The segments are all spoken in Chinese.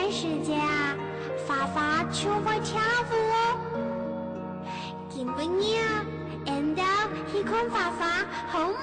全世界啊，发发就会跳舞哦。今半夜，and 一看发发好吗？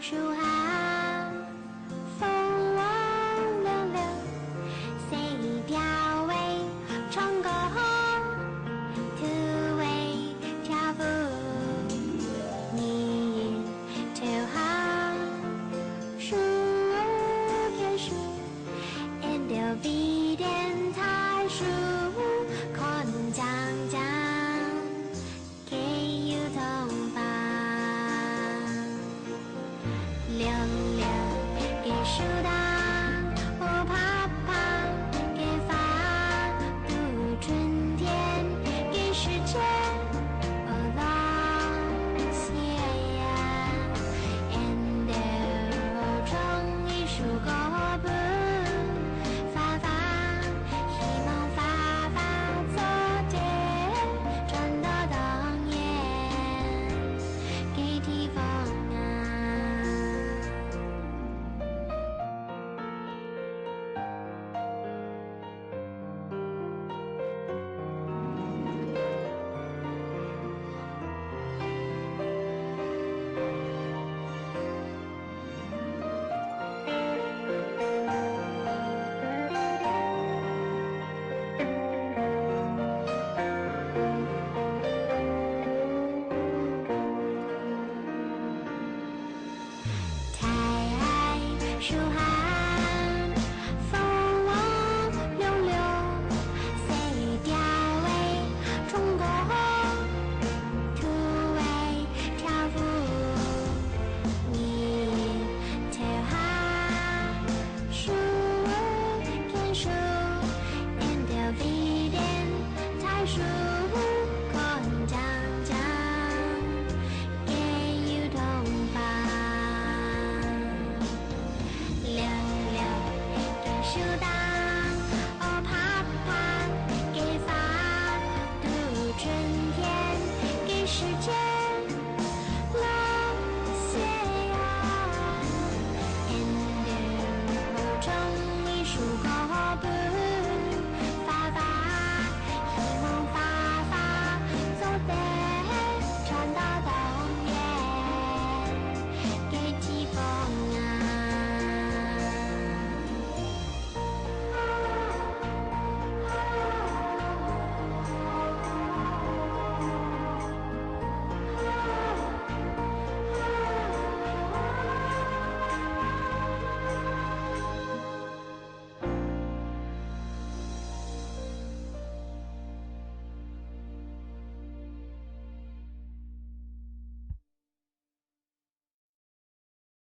树下风浪流流，谁调为唱歌突围跳舞，你就好数天数，and 必电台数看讲讲给有同伴。溜溜给树当，我爬爬给发，度春天给世界，我浪斜呀，and 种一树歌布，发发希望发发昨天，转到当夜给地方。树下风流流，谁调为中国突围跳舞，你就好数天数，and 必电台数看讲讲给有同伴。树当，我爬爬给发，度春天给世界。